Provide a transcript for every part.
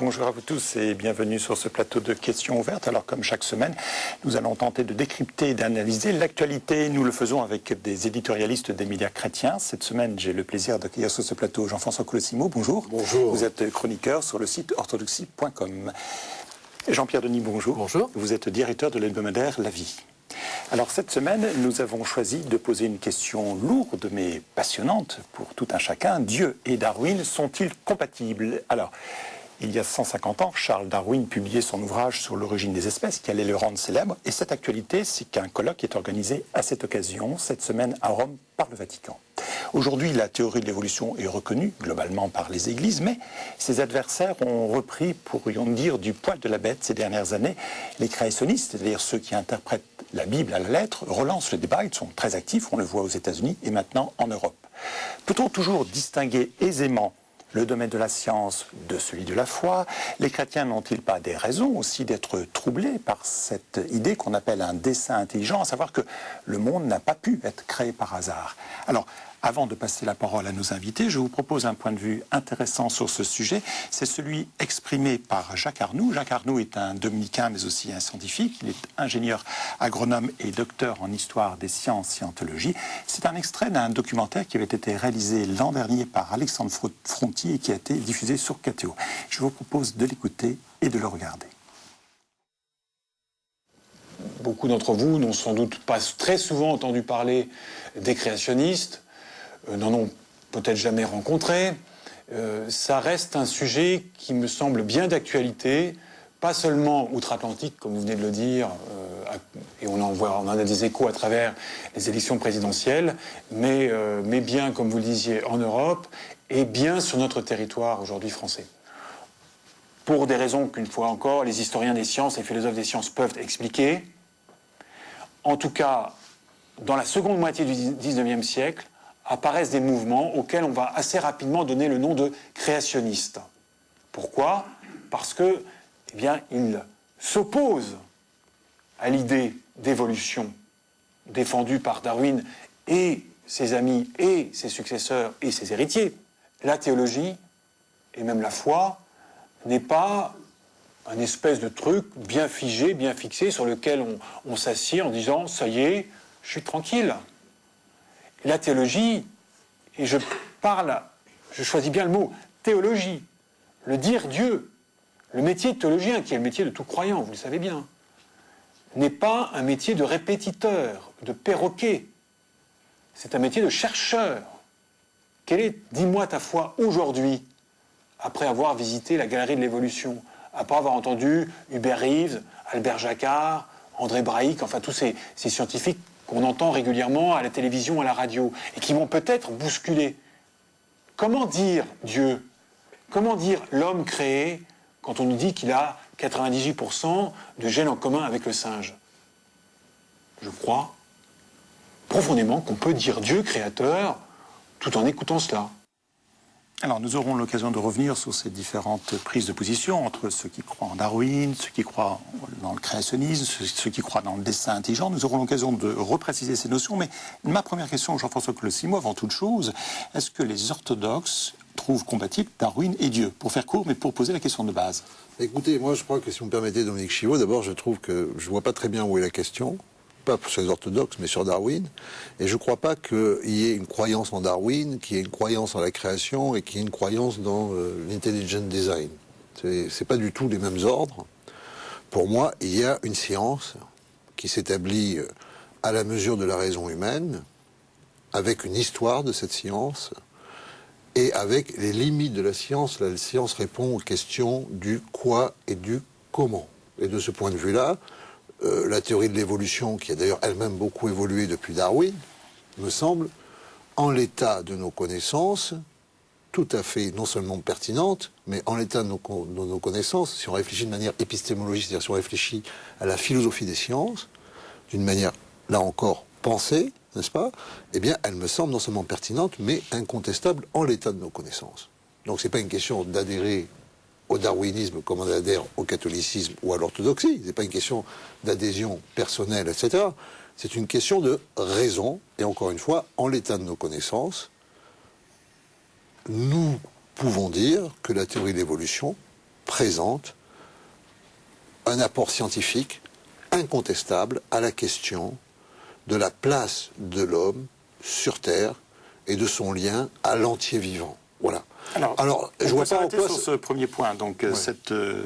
Bonjour à vous tous et bienvenue sur ce plateau de questions ouvertes. Alors comme chaque semaine, nous allons tenter de décrypter et d'analyser l'actualité. Nous le faisons avec des éditorialistes des médias chrétiens. Cette semaine, j'ai le plaisir d'accueillir sur ce plateau Jean-François Colossimo. Bonjour. Bonjour. Vous êtes chroniqueur sur le site orthodoxie.com. Jean-Pierre Denis, bonjour. Bonjour. Vous êtes directeur de l'hebdomadaire La Vie. Alors cette semaine, nous avons choisi de poser une question lourde mais passionnante pour tout un chacun. Dieu et Darwin sont-ils compatibles? Alors, il y a 150 ans, Charles Darwin publiait son ouvrage sur l'origine des espèces qui allait le rendre célèbre. Et cette actualité, c'est qu'un colloque est organisé à cette occasion, cette semaine à Rome, par le Vatican. Aujourd'hui, la théorie de l'évolution est reconnue globalement par les églises, mais ses adversaires ont repris, pourrions dire, du poil de la bête ces dernières années. Les créationnistes, c'est-à-dire ceux qui interprètent la Bible à la lettre, relancent le débat. Ils sont très actifs, on le voit aux États-Unis et maintenant en Europe. Peut-on toujours distinguer aisément le domaine de la science de celui de la foi? Les chrétiens n'ont-ils pas des raisons aussi d'être troublés par cette idée qu'on appelle un dessein intelligent, à savoir que le monde n'a pas pu être créé par hasard? Alors, avant de passer la parole à nos invités, je vous propose un point de vue intéressant sur ce sujet. C'est celui exprimé par Jacques Arnoux. Jacques Arnoux est un dominicain, mais aussi un scientifique. Il est ingénieur agronome et docteur en histoire des sciences et en théologie. C'est un extrait d'un documentaire qui avait été réalisé l'an dernier par Alexandre Fronti et qui a été diffusé sur KTO. Je vous propose de l'écouter et de le regarder. Beaucoup d'entre vous n'ont sans doute pas très souvent entendu parler des créationnistes, n'en ont peut-être jamais rencontré. Ça reste un sujet qui me semble bien d'actualité, pas seulement outre-Atlantique, comme vous venez de le dire, et on en a des échos à travers les élections présidentielles, mais bien, comme vous le disiez, en Europe, et bien sur notre territoire aujourd'hui français. Pour des raisons qu'une fois encore, les historiens des sciences et philosophes des sciences peuvent expliquer. En tout cas, dans la seconde moitié du XIXe siècle, apparaissent des mouvements auxquels on va assez rapidement donner le nom de créationnistes. Pourquoi? Parce que, eh bien, ils s'opposent à l'idée d'évolution défendue par Darwin et ses amis et ses successeurs et ses héritiers. La théologie, et même la foi, n'est pas un espèce de truc bien figé, bien fixé, sur lequel on s'assied en disant « ça y est, je suis tranquille ». La théologie, et je choisis bien le mot, théologie, le dire Dieu, le métier de théologien, qui est le métier de tout croyant, vous le savez bien, n'est pas un métier de répétiteur, de perroquet. C'est un métier de chercheur. Quelle est, dis-moi ta foi aujourd'hui, après avoir visité la galerie de l'évolution, après avoir entendu Hubert Reeves, Albert Jacquard, André Braic, enfin tous ces scientifiques qu'on entend régulièrement à la télévision, à la radio, et qui vont peut-être bousculer. Comment dire Dieu? Comment dire l'homme créé quand on nous dit qu'il a 98% de gènes en commun avec le singe? Je crois profondément qu'on peut dire Dieu créateur tout en écoutant cela. Alors, nous aurons l'occasion de revenir sur ces différentes prises de position entre ceux qui croient en Darwin, ceux qui croient dans le créationnisme, ceux qui croient dans le dessein intelligent. Nous aurons l'occasion de repréciser ces notions. Mais ma première question, Jean-François Colossimo, avant toute chose, est-ce que les orthodoxes trouvent compatibles Darwin et Dieu? Pour faire court, mais pour poser la question de base. Écoutez, moi je crois que si vous me permettez, Dominique Chivot, d'abord je trouve que je ne vois pas très bien où est la question. Pas sur les orthodoxes, mais sur Darwin. Et je ne crois pas qu'il y ait une croyance en Darwin, qu'il y ait une croyance en la création et qu'il y ait une croyance dans l'intelligent design. C'est pas du tout les mêmes ordres. Pour moi, il y a une science qui s'établit à la mesure de la raison humaine, avec une histoire de cette science, et avec les limites de la science. La science répond aux questions du quoi et du comment. Et de ce point de vue-là, la théorie de l'évolution, qui a d'ailleurs elle-même beaucoup évolué depuis Darwin, me semble, en l'état de nos connaissances, tout à fait non seulement pertinente, mais en l'état de nos connaissances, si on réfléchit de manière épistémologique, c'est-à-dire si on réfléchit à la philosophie des sciences, d'une manière, là encore, pensée, n'est-ce pas? Eh bien, elle me semble non seulement pertinente, mais incontestable en l'état de nos connaissances. Donc, c'est pas une question d'adhérer au darwinisme comme on adhère au catholicisme ou à l'orthodoxie. C'est pas une question d'adhésion personnelle, etc. C'est une question de raison. Et encore une fois, en l'état de nos connaissances, nous pouvons dire que la théorie de l'évolution présente un apport scientifique incontestable à la question de la place de l'homme sur Terre et de son lien à l'entier vivant. Voilà. Alors, je vois pas en quoi sur ce ce premier point. Donc,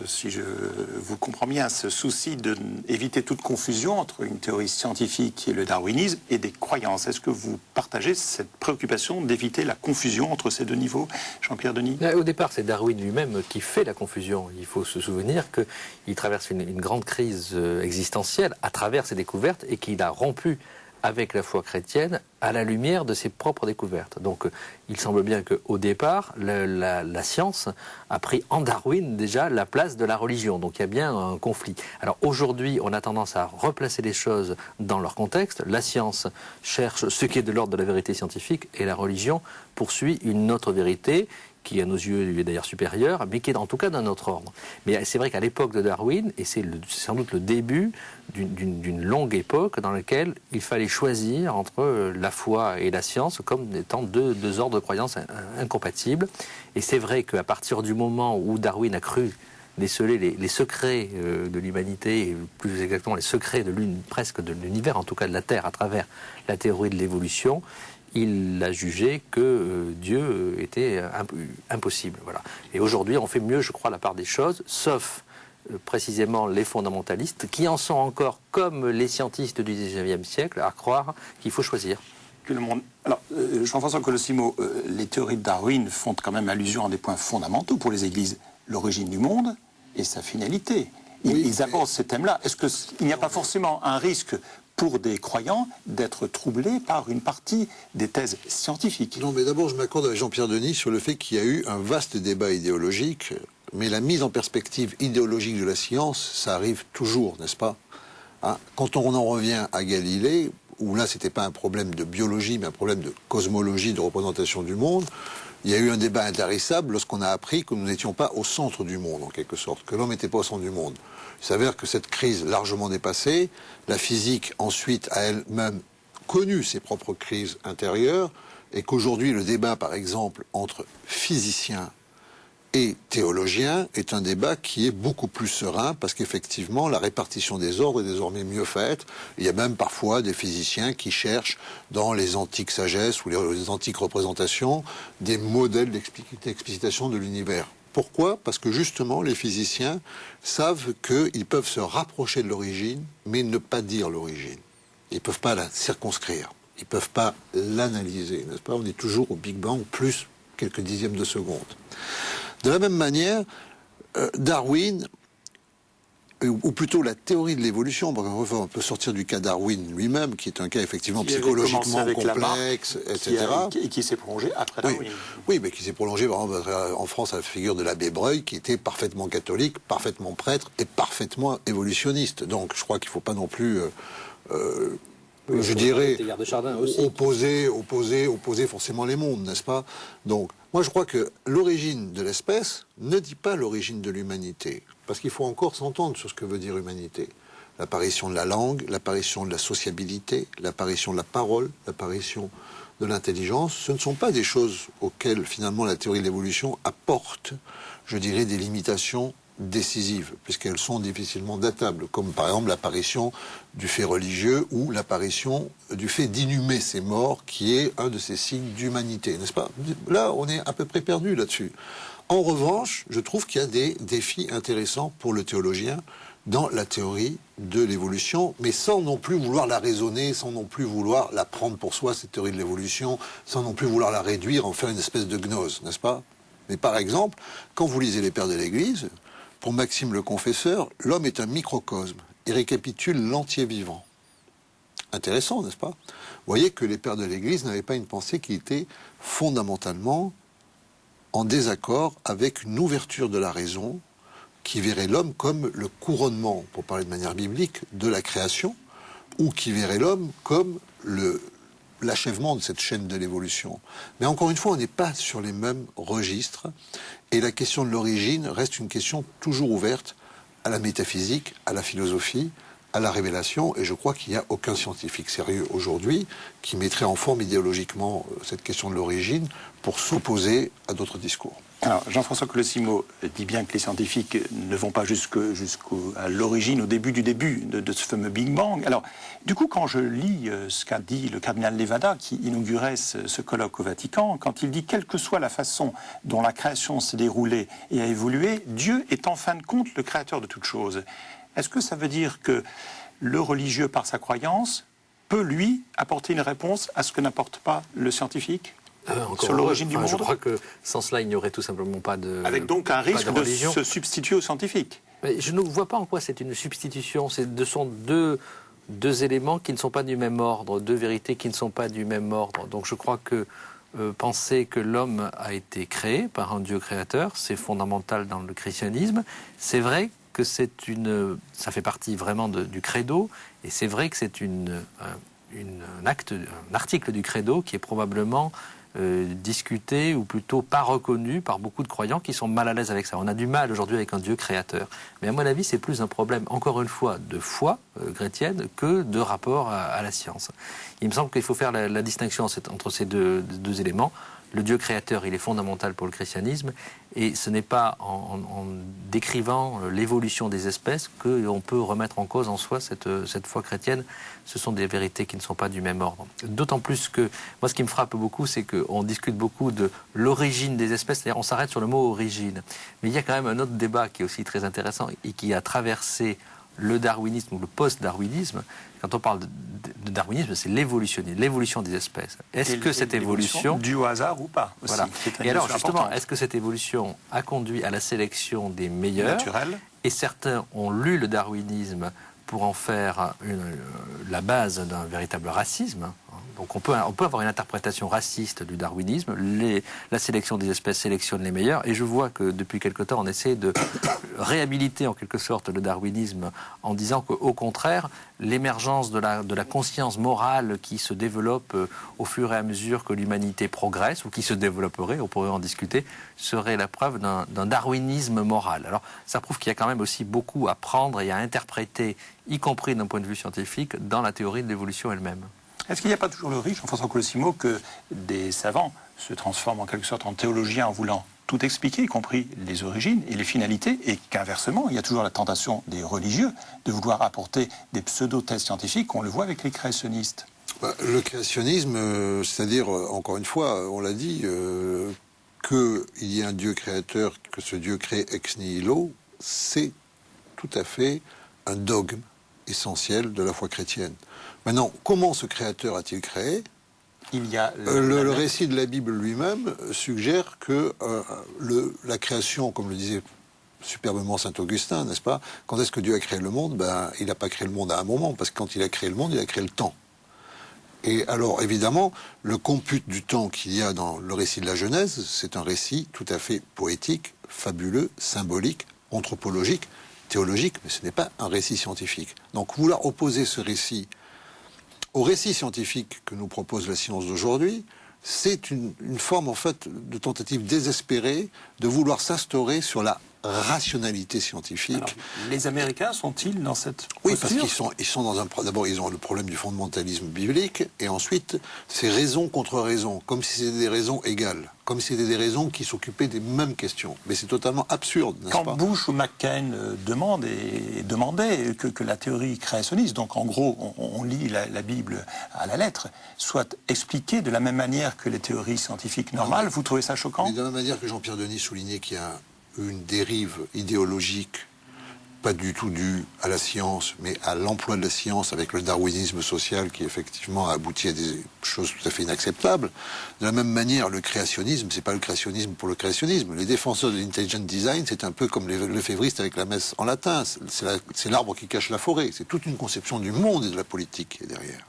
si je vous comprends bien, ce souci d'éviter toute confusion entre une théorie scientifique et le darwinisme et des croyances. Est-ce que vous partagez cette préoccupation d'éviter la confusion entre ces deux niveaux, Jean-Pierre Denis? Au départ, c'est Darwin lui-même qui fait la confusion. Il faut se souvenir qu'il traverse une grande crise existentielle à travers ses découvertes et qu'il a rompu avec la foi chrétienne à la lumière de ses propres découvertes. Donc il semble bien qu'au départ, la science a pris en Darwin déjà la place de la religion. Donc il y a bien un conflit. Alors aujourd'hui, on a tendance à replacer les choses dans leur contexte. La science cherche ce qui est de l'ordre de la vérité scientifique et la religion poursuit une autre vérité qui à nos yeux lui est d'ailleurs supérieur, mais qui est en tout cas d'un autre ordre. Mais c'est vrai qu'à l'époque de Darwin, et c'est sans doute le début d'une longue époque dans laquelle il fallait choisir entre la foi et la science comme étant deux ordres de croyances incompatibles. Et c'est vrai qu'à partir du moment où Darwin a cru déceler les secrets de l'humanité, et plus exactement les secrets presque de l'univers, en tout cas de la Terre, à travers la théorie de l'évolution, il a jugé que Dieu était impossible. Voilà. Et aujourd'hui, on fait mieux, je crois, la part des choses, sauf précisément les fondamentalistes, qui en sont encore, comme les scientistes du XIXe siècle, à croire qu'il faut choisir. Que le monde... Alors, Jean-François Colossimo, les théories de Darwin font quand même allusion à des points fondamentaux pour les églises. L'origine du monde et sa finalité. Ils abordent ces thèmes-là. Est-ce qu'il n'y a pas forcément un risque pour des croyants d'être troublés par une partie des thèses scientifiques? Non, mais d'abord, je m'accorde avec Jean-Pierre Denis sur le fait qu'il y a eu un vaste débat idéologique, mais la mise en perspective idéologique de la science, ça arrive toujours, n'est-ce pas? Quand on en revient à Galilée, où là, c'était pas un problème de biologie, mais un problème de cosmologie, de représentation du monde, il y a eu un débat intarissable lorsqu'on a appris que nous n'étions pas au centre du monde, en quelque sorte, que l'homme n'était pas au centre du monde. Il s'avère que cette crise largement dépassée, la physique ensuite a elle-même connu ses propres crises intérieures, et qu'aujourd'hui le débat, par exemple, entre physiciens et théologiens est un débat qui est beaucoup plus serein, parce qu'effectivement la répartition des ordres est désormais mieux faite. Il y a même parfois des physiciens qui cherchent dans les antiques sagesses ou les antiques représentations des modèles d'explicitation de l'univers. Pourquoi? Parce que justement, les physiciens savent qu'ils peuvent se rapprocher de l'origine, mais ne pas dire l'origine. Ils ne peuvent pas la circonscrire. Ils ne peuvent pas l'analyser, n'est-ce pas? On est toujours au Big Bang, plus quelques dixièmes de seconde. De la même manière, Darwin, ou plutôt la théorie de l'évolution, on peut sortir du cas Darwin lui-même, qui est un cas effectivement psychologiquement complexe, etc. Et qui s'est prolongé après Darwin. Oui, mais qui s'est prolongé, par exemple, en France, à la figure de l'abbé Breuil, qui était parfaitement catholique, parfaitement prêtre et parfaitement évolutionniste. Donc je crois qu'il ne faut pas non plus... je dirais, opposer forcément les mondes, n'est-ce pas? Donc, moi je crois que l'origine de l'espèce ne dit pas l'origine de l'humanité, parce qu'il faut encore s'entendre sur ce que veut dire humanité. L'apparition de la langue, l'apparition de la sociabilité, l'apparition de la parole, l'apparition de l'intelligence, ce ne sont pas des choses auxquelles finalement la théorie de l'évolution apporte, je dirais, des limitations décisives, puisqu'elles sont difficilement datables, comme par exemple l'apparition du fait religieux ou l'apparition du fait d'inhumer ses morts, qui est un de ces signes d'humanité, n'est-ce pas? Là, on est à peu près perdu là-dessus. En revanche, je trouve qu'il y a des défis intéressants pour le théologien dans la théorie de l'évolution, mais sans non plus vouloir la raisonner, sans non plus vouloir la prendre pour soi, cette théorie de l'évolution, sans non plus vouloir la réduire, en faire une espèce de gnose, n'est-ce pas? Mais par exemple, quand vous lisez les Pères de l'Église, pour Maxime le Confesseur, l'homme est un microcosme. Il récapitule l'entier vivant. Intéressant, n'est-ce pas? Vous voyez que les Pères de l'Église n'avaient pas une pensée qui était fondamentalement en désaccord avec une ouverture de la raison qui verrait l'homme comme le couronnement, pour parler de manière biblique, de la création, ou qui verrait l'homme comme l'achèvement de cette chaîne de l'évolution. Mais encore une fois, on n'est pas sur les mêmes registres, et la question de l'origine reste une question toujours ouverte à la métaphysique, à la philosophie, à la révélation, et je crois qu'il n'y a aucun scientifique sérieux aujourd'hui qui mettrait en forme idéologiquement cette question de l'origine pour s'opposer à d'autres discours. Alors, Jean-François Colosimo dit bien que les scientifiques ne vont pas jusqu'à l'origine, au début de ce fameux Big Bang. Alors, du coup, quand je lis ce qu'a dit le cardinal Levada, qui inaugurait ce colloque au Vatican, quand il dit « quelle que soit la façon dont la création s'est déroulée et a évolué, Dieu est en fin de compte le créateur de toutes choses ». Est-ce que ça veut dire que le religieux, par sa croyance, peut, lui, apporter une réponse à ce que n'apporte pas le scientifique ? Sur l'origine du monde. Je crois que sans cela, il n'y aurait tout simplement pas de avec donc un risque de se substituer aux scientifiques. Mais je ne vois pas en quoi c'est une substitution. Ce sont deux éléments qui ne sont pas du même ordre, deux vérités qui ne sont pas du même ordre. Donc je crois que penser que l'homme a été créé par un Dieu créateur, c'est fondamental dans le christianisme. C'est vrai que ça fait partie vraiment du credo, et c'est vrai que c'est un article du credo qui est probablement discuté, ou plutôt pas reconnu par beaucoup de croyants qui sont mal à l'aise avec ça. On a du mal aujourd'hui avec un Dieu créateur. Mais à mon avis, c'est plus un problème, encore une fois, de foi chrétienne que de rapport à la science. Il me semble qu'il faut faire la distinction entre ces deux éléments. Le Dieu créateur, il est fondamental pour le christianisme, et ce n'est pas en décrivant l'évolution des espèces qu'on peut remettre en cause en soi cette foi chrétienne. Ce sont des vérités qui ne sont pas du même ordre. D'autant plus que, moi ce qui me frappe beaucoup, c'est qu'on discute beaucoup de l'origine des espèces, c'est-à-dire on s'arrête sur le mot origine. Mais il y a quand même un autre débat qui est aussi très intéressant et qui a traversé le darwinisme ou le post-darwinisme. Quand on parle de darwinisme, c'est l'évolution des espèces. Est-ce que cette évolution due au hasard ou pas aussi, voilà. Et alors justement, est-ce que cette évolution a conduit à la sélection des meilleurs naturels? Et certains ont lu le darwinisme pour en faire la base d'un véritable racisme. Donc on peut avoir une interprétation raciste du darwinisme. La sélection des espèces sélectionne les meilleurs. Et je vois que depuis quelque temps, on essaie de réhabiliter en quelque sorte le darwinisme en disant qu'au contraire, l'émergence de la conscience morale qui se développe au fur et à mesure que l'humanité progresse, ou qui se développerait, on pourrait en discuter, serait la preuve d'un darwinisme moral. Alors ça prouve qu'il y a quand même aussi beaucoup à prendre et à interpréter, y compris d'un point de vue scientifique, dans la théorie de l'évolution elle-même. Est-ce qu'il n'y a pas toujours le risque, Jean-François Colosimo, que des savants se transforment en quelque sorte en théologiens en voulant tout expliquer, y compris les origines et les finalités, et qu'inversement, il y a toujours la tentation des religieux de vouloir apporter des pseudo-thèses scientifiques, on le voit avec les créationnistes? Le créationnisme, c'est-à-dire, encore une fois, on l'a dit, qu'il y ait un Dieu créateur, que ce Dieu crée ex nihilo, c'est tout à fait un dogme essentiel de la foi chrétienne. Maintenant, comment ce créateur a-t-il créé? Il y a le récit de la Bible lui-même suggère que la création, comme le disait superbement saint Augustin, n'est-ce pas? Quand est-ce que Dieu a créé le monde? Il n'a pas créé le monde à un moment, parce que quand il a créé le monde, il a créé le temps. Et alors, évidemment, le compute du temps qu'il y a dans le récit de la Genèse, c'est un récit tout à fait poétique, fabuleux, symbolique, anthropologique, théologique, mais ce n'est pas un récit scientifique. Donc, vouloir opposer ce récit au récit scientifique que nous propose la science d'aujourd'hui, c'est une forme, en fait, de tentative désespérée de vouloir s'instaurer sur la rationalité scientifique. Alors, les Américains sont-ils dans cette Oui, posture? parce qu'ils sont dans un... D'abord, ils ont le problème du fondamentalisme biblique, et ensuite, c'est raison contre raison, comme si c'était des raisons égales, comme si c'était des raisons qui s'occupaient des mêmes questions. Mais c'est totalement absurde, n'est-ce pas? Quand Bush ou McCain demandaient que la théorie créationniste, donc en gros, on lit la Bible à la lettre, soit expliquée de la même manière que les théories scientifiques normales, vous trouvez ça choquant? Mais de la même manière que Jean-Pierre Denis soulignait qu'il y a une dérive idéologique, pas du tout due à la science, mais à l'emploi de la science avec le darwinisme social qui effectivement a abouti à des choses tout à fait inacceptables. De la même manière, le créationnisme, c'est pas le créationnisme pour le créationnisme. Les défenseurs de l'intelligent design, c'est un peu comme les lefévristes avec la messe en latin. C'est l'arbre qui cache la forêt. C'est toute une conception du monde et de la politique qui est derrière.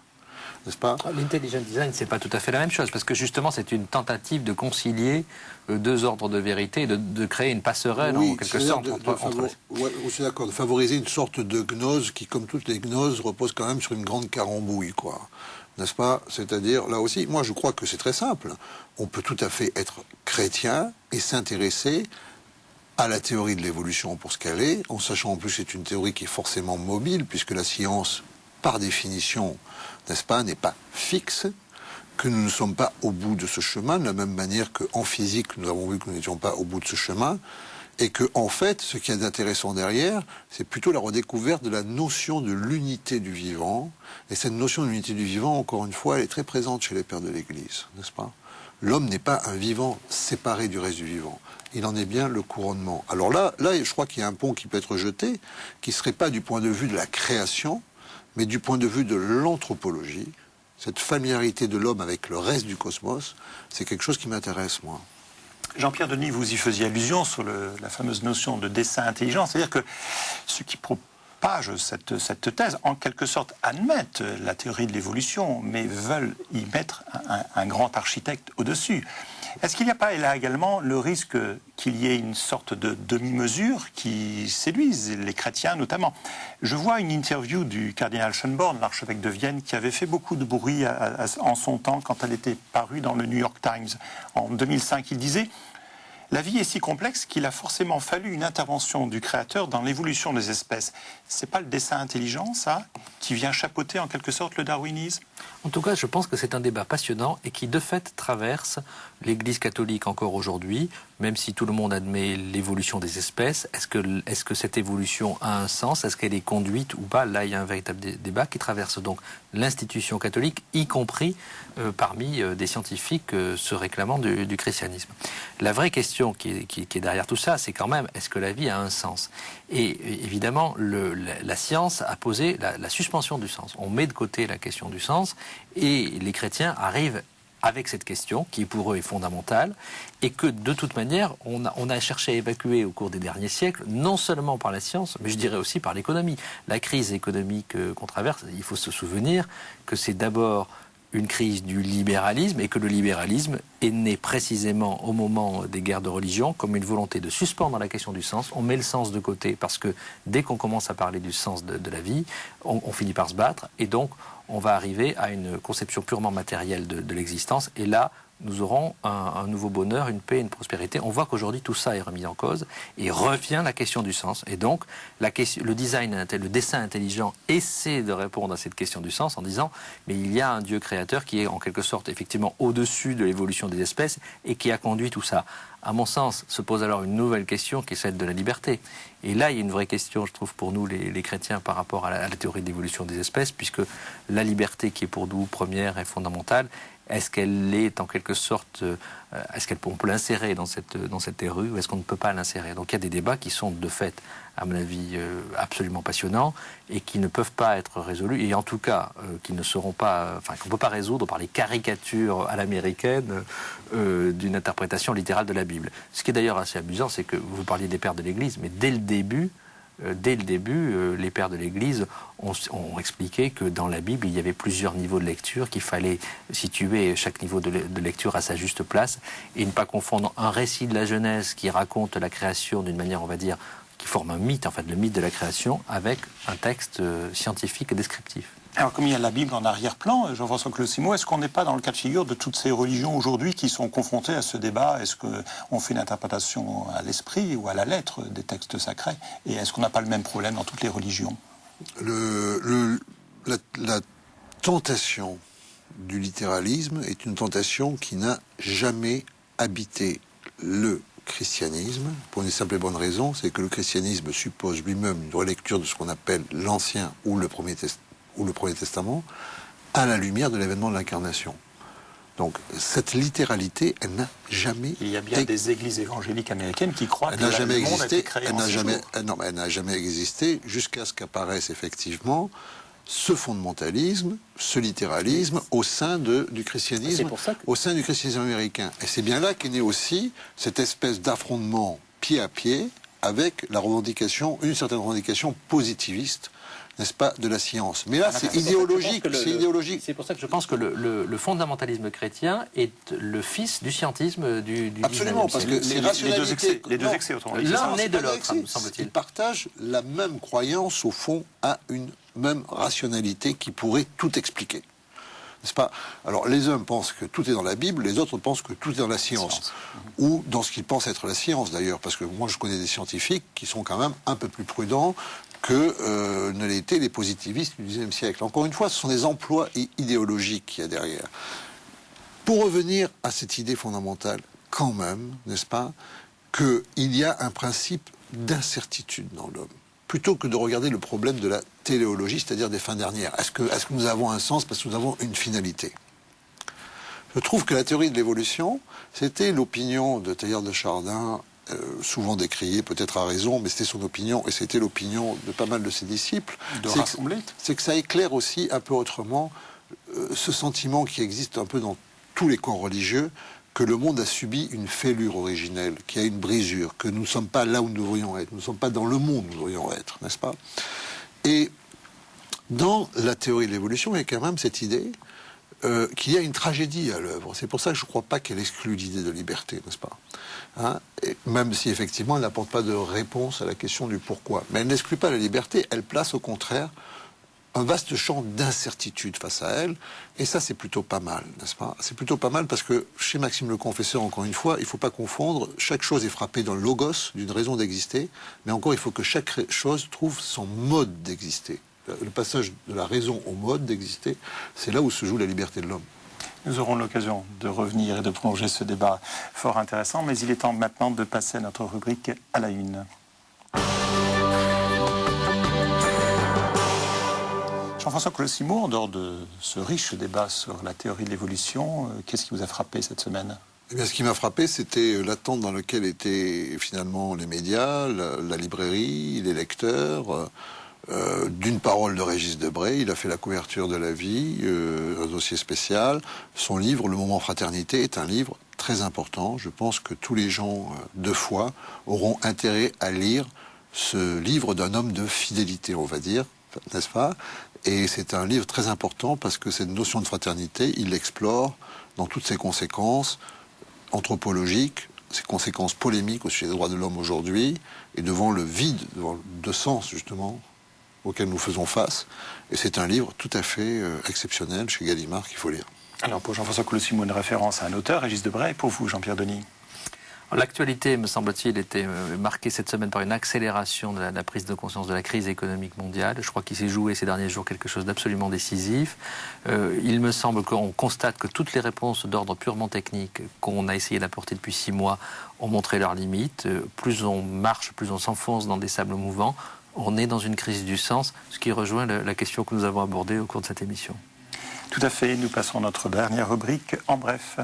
N'est-ce pas? L'intelligent design, c'est pas tout à fait la même chose, parce que justement, c'est une tentative de concilier deux ordres de vérité, et de créer une passerelle, en quelque sorte, entre... Oui, je suis d'accord, de favoriser une sorte de gnose qui, comme toutes les gnoses, repose quand même sur une grande carambouille, quoi. N'est-ce pas? C'est-à-dire, là aussi, moi je crois que c'est très simple. On peut tout à fait être chrétien et s'intéresser à la théorie de l'évolution pour ce qu'elle est, en sachant en plus que c'est une théorie qui est forcément mobile, puisque la science, par définition, n'est-ce pas, n'est pas fixe, que nous ne sommes pas au bout de ce chemin, de la même manière qu'en physique, nous avons vu que nous n'étions pas au bout de ce chemin, et que, en fait, ce qui est intéressant derrière, c'est plutôt la redécouverte de la notion de l'unité du vivant. Et cette notion de l'unité du vivant, encore une fois, elle est très présente chez les pères de l'Église, n'est-ce pas? L'homme n'est pas un vivant séparé du reste du vivant. Il en est bien le couronnement. Alors là, je crois qu'il y a un pont qui peut être jeté, qui ne serait pas du point de vue de la création, mais du point de vue de l'anthropologie. Cette familiarité de l'homme avec le reste du cosmos, c'est quelque chose qui m'intéresse, moi. Jean-Pierre Denis, vous y faisiez allusion sur la fameuse notion de dessein intelligent, c'est-à-dire que ceux qui propagent cette thèse, en quelque sorte, admettent la théorie de l'évolution, mais veulent y mettre un grand architecte au-dessus. Est-ce qu'il n'y a pas là également le risque qu'il y ait une sorte de demi-mesure qui séduise les chrétiens notamment? Je vois une interview du cardinal Schönborn, l'archevêque de Vienne, qui avait fait beaucoup de bruit en son temps quand elle était parue dans le New York Times en 2005. Il disait: la vie est si complexe qu'il a forcément fallu une intervention du Créateur dans l'évolution des espèces. C'est pas le dessein intelligent, ça, qui vient chapeauter en quelque sorte le darwinisme? En tout cas, je pense que c'est un débat passionnant et qui, de fait, traverse l'Église catholique encore aujourd'hui, même si tout le monde admet l'évolution des espèces. Est-ce que cette évolution a un sens? Est-ce qu'elle est conduite ou pas? Là, il y a un véritable débat qui traverse donc l'institution catholique, y compris parmi des scientifiques se réclamant du christianisme. La vraie question qui est derrière tout ça, c'est quand même, est-ce que la vie a un sens? Et évidemment, la science a posé la suspension du sens. On met de côté la question du sens et les chrétiens arrivent avec cette question qui pour eux est fondamentale et que de toute manière on a cherché à évacuer au cours des derniers siècles, non seulement par la science mais je dirais aussi par l'économie. La crise économique qu'on traverse, il faut se souvenir que c'est d'abord une crise du libéralisme et que le libéralisme est né précisément au moment des guerres de religion comme une volonté de suspendre la question du sens. On met le sens de côté parce que dès qu'on commence à parler du sens de la vie, on finit par se battre et donc on va arriver à une conception purement matérielle de l'existence et là nous aurons un nouveau bonheur, une paix, une prospérité. On voit qu'aujourd'hui tout ça est remis en cause et revient la question du sens. Et donc le dessein intelligent essaie de répondre à cette question du sens en disant mais il y a un Dieu créateur qui est en quelque sorte effectivement au-dessus de l'évolution des espèces et qui a conduit tout ça. À mon sens, se pose alors une nouvelle question qui est celle de la liberté. Et là, il y a une vraie question, je trouve, pour nous, les chrétiens, par rapport à la théorie de l'évolution des espèces, puisque la liberté qui est pour nous première et fondamentale, est-ce qu'elle est en quelque sorte, on peut l'insérer dans cette théorie ou est-ce qu'on ne peut pas l'insérer? Donc il y a des débats qui sont de fait, à mon avis, absolument passionnants et qui ne peuvent pas être résolus et en tout cas qui ne seront pas, qu'on ne peut pas résoudre par les caricatures à l'américaine d'une interprétation littérale de la Bible. Ce qui est d'ailleurs assez amusant, c'est que vous parliez des pères de l'Église, mais dès le début, les pères de l'Église ont expliqué que dans la Bible, il y avait plusieurs niveaux de lecture, qu'il fallait situer chaque niveau de lecture à sa juste place et ne pas confondre un récit de la Genèse qui raconte la création d'une manière, on va dire, qui forme un mythe, en fait, le mythe de la création, avec un texte scientifique et descriptif. Alors, comme il y a la Bible en arrière-plan, Jean-François Colosimo, est-ce qu'on n'est pas dans le cas de figure de toutes ces religions aujourd'hui qui sont confrontées à ce débat? Est-ce qu'on fait une interprétation à l'esprit ou à la lettre des textes sacrés? Et est-ce qu'on n'a pas le même problème dans toutes les religions? La tentation du littéralisme est une tentation qui n'a jamais habité le christianisme, pour une simple et bonne raison, c'est que le christianisme suppose lui-même une relecture de ce qu'on appelle l'Ancien ou le Premier Testament, à la lumière de l'événement de l'incarnation. Donc, cette littéralité, elle n'a jamais... Il y a bien des églises évangéliques américaines qui croient que le monde a été créé en 6 jours. Non, mais elle n'a jamais existé jusqu'à ce qu'apparaisse effectivement ce fondamentalisme, ce littéralisme au sein du christianisme, au sein du christianisme américain. Et c'est bien là qu'est née aussi cette espèce d'affrontement pied à pied avec la revendication, une certaine revendication positiviste, n'est-ce pas, de la science. Mais là, c'est idéologique. C'est pour ça que je pense que le fondamentalisme chrétien est le fils du scientisme du Absolument, parce que c'est rationalité. Les deux excès, autrement dit. L'un naît de l'autre, me semble-t-il. Ils partagent la même croyance, au fond, à une même rationalité qui pourrait tout expliquer. N'est-ce pas? Alors, les uns pensent que tout est dans la Bible, les autres pensent que tout est dans la science. Ou dans ce qu'ils pensent être la science, d'ailleurs, parce que moi, je connais des scientifiques qui sont quand même un peu plus prudents que ne l'étaient les positivistes du XIXe siècle. Encore une fois, ce sont des emplois idéologiques qu'il y a derrière. Pour revenir à cette idée fondamentale, quand même, n'est-ce pas, qu'il y a un principe d'incertitude dans l'homme. Plutôt que de regarder le problème de la téléologie, c'est-à-dire des fins dernières. Est-ce que nous avons un sens parce que nous avons une finalité? Je trouve que la théorie de l'évolution, c'était l'opinion de Teilhard de Chardin, souvent décriée, peut-être à raison, mais c'était son opinion, et c'était l'opinion de pas mal de ses disciples. C'est que ça éclaire aussi un peu autrement ce sentiment qui existe un peu dans tous les corps religieux, que le monde a subi une fêlure originelle, qu'il y a une brisure, que nous ne sommes pas là où nous devrions être, nous ne sommes pas dans le monde où nous devrions être, n'est-ce pas? Et dans la théorie de l'évolution, il y a quand même cette idée qu'il y a une tragédie à l'œuvre. C'est pour ça que je ne crois pas qu'elle exclut l'idée de liberté, n'est-ce pas, hein? Et même si effectivement elle n'apporte pas de réponse à la question du pourquoi. Mais elle n'exclut pas la liberté, elle place au contraire un vaste champ d'incertitude face à elle, et ça c'est plutôt pas mal, n'est-ce pas? C'est plutôt pas mal parce que chez Maxime le Confesseur, encore une fois, il ne faut pas confondre, chaque chose est frappée d'un logos, d'une raison d'exister, mais encore il faut que chaque chose trouve son mode d'exister. Le passage de la raison au mode d'exister, c'est là où se joue la liberté de l'homme. Nous aurons l'occasion de revenir et de prolonger ce débat fort intéressant, mais il est temps maintenant de passer à notre rubrique à la une. Jean-François Colosimo, en dehors de ce riche débat sur la théorie de l'évolution, qu'est-ce qui vous a frappé cette semaine? Eh bien, ce qui m'a frappé, c'était l'attente dans laquelle étaient finalement les médias, la librairie, les lecteurs, d'une parole de Régis Debray. Il a fait la couverture de La Vie, un dossier spécial. Son livre, Le Moment Fraternité, est un livre très important. Je pense que tous les gens de foi auront intérêt à lire ce livre d'un homme de fidélité, on va dire, n'est-ce pas? Et c'est un livre très important parce que cette notion de fraternité, il l'explore dans toutes ses conséquences anthropologiques, ses conséquences polémiques au sujet des droits de l'homme aujourd'hui, et devant le vide de sens, justement, auquel nous faisons face. Et c'est un livre tout à fait exceptionnel chez Gallimard qu'il faut lire. Alors pour Jean-François Colosimo, une référence à un auteur, Régis Debray, et pour vous, Jean-Pierre Denis? L'actualité, me semble-t-il, était marquée cette semaine par une accélération de la prise de conscience de la crise économique mondiale. Je crois qu'il s'est joué ces derniers jours quelque chose d'absolument décisif. Il me semble qu'on constate que toutes les réponses d'ordre purement technique qu'on a essayé d'apporter depuis 6 mois ont montré leurs limites. Plus on marche, plus on s'enfonce dans des sables mouvants. On est dans une crise du sens, ce qui rejoint la question que nous avons abordée au cours de cette émission. Tout à fait. Nous passons à notre dernière rubrique, En bref.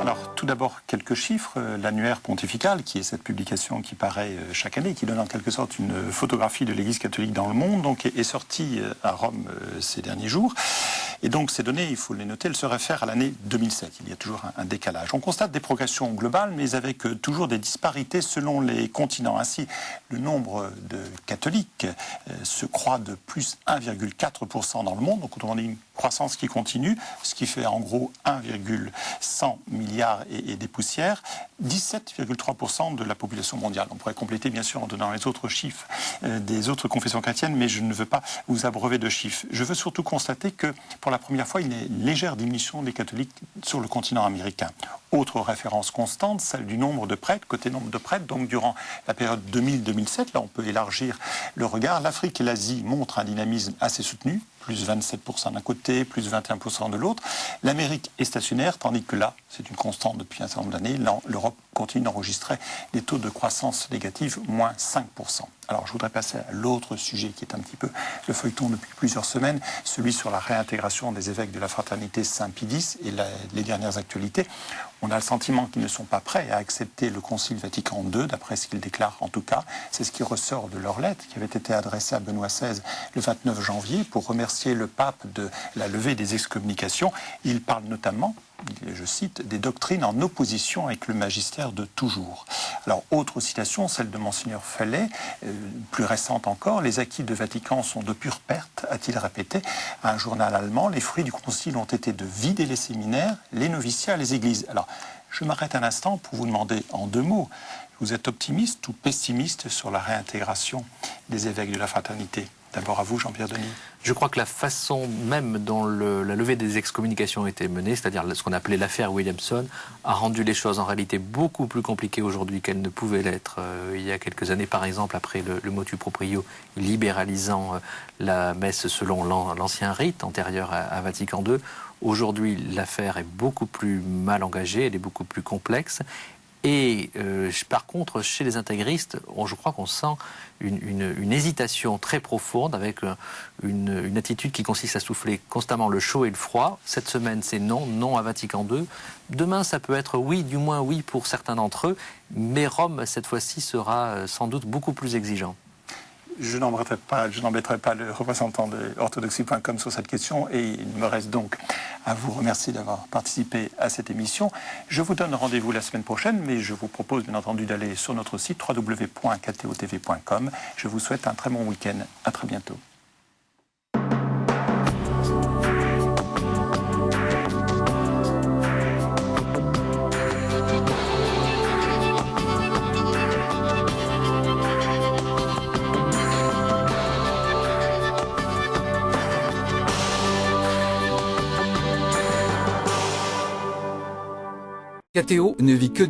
Alors, tout d'abord, quelques chiffres. L'annuaire pontifical, qui est cette publication qui paraît chaque année, qui donne en quelque sorte une photographie de l'Église catholique dans le monde, donc est sorti à Rome ces derniers jours. Et donc, ces données, il faut les noter, elles se réfèrent à l'année 2007. Il y a toujours un décalage. On constate des progressions globales, mais avec toujours des disparités selon les continents. Ainsi, le nombre de catholiques se croît de plus 1,4% dans le monde. Donc, on a une croissance qui continue, ce qui fait en gros 1,100 milliards et des poussières, 17,3% de la population mondiale. On pourrait compléter, bien sûr, en donnant les autres chiffres des autres confessions chrétiennes, mais je ne veux pas vous abreuver de chiffres. Je veux surtout constater que, pour la première fois, il y a une légère diminution des catholiques sur le continent américain. Autre référence constante, celle du nombre de prêtres, côté nombre de prêtres, donc durant la période 2000-2007, là on peut élargir le regard, l'Afrique et l'Asie montrent un dynamisme assez soutenu, plus 27% d'un côté, plus 21% de l'autre. L'Amérique est stationnaire, tandis que là, c'est une constante depuis un certain nombre d'années, l'Europe continue d'enregistrer des taux de croissance négatifs, moins 5%. Alors je voudrais passer à l'autre sujet qui est un petit peu le feuilleton depuis plusieurs semaines, celui sur la réintégration des évêques de la fraternité Saint-Pie X et les dernières actualités. On a le sentiment qu'ils ne sont pas prêts à accepter le Concile Vatican II, d'après ce qu'ils déclarent en tout cas. C'est ce qui ressort de leur lettre qui avait été adressée à Benoît XVI le 29 janvier pour remercier le pape de la levée des excommunications. Il parle notamment, je cite, des doctrines en opposition avec le magistère de toujours. Alors, autre citation, celle de Monseigneur Fallet, plus récente encore, les acquis de Vatican sont de pure perte, a-t-il répété à un journal allemand. Les fruits du concile ont été de vider les séminaires, les noviciats, les églises. Alors, je m'arrête un instant pour vous demander en 2 mots, vous êtes optimiste ou pessimiste sur la réintégration des évêques de la fraternité? D'abord à vous, Jean-Pierre Denis. Je crois que la façon même dont la levée des excommunications a été menée, c'est-à-dire ce qu'on appelait l'affaire Williamson, a rendu les choses en réalité beaucoup plus compliquées aujourd'hui qu'elles ne pouvaient l'être il y a quelques années. Par exemple, après le motu proprio libéralisant la messe selon l'ancien rite antérieur à Vatican II, aujourd'hui l'affaire est beaucoup plus mal engagée, elle est beaucoup plus complexe. Et par contre, chez les intégristes, je crois qu'on sent une hésitation très profonde avec une attitude qui consiste à souffler constamment le chaud et le froid. Cette semaine, c'est non, non à Vatican II. Demain, ça peut être oui, du moins oui pour certains d'entre eux. Mais Rome, cette fois-ci, sera sans doute beaucoup plus exigeant. Je n'embêterai pas le représentant de orthodoxie.com sur cette question et il me reste donc à vous remercier d'avoir participé à cette émission. Je vous donne rendez-vous la semaine prochaine, mais je vous propose bien entendu d'aller sur notre site www.ktotv.com. Je vous souhaite un très bon week-end. À très bientôt. KTO ne vit que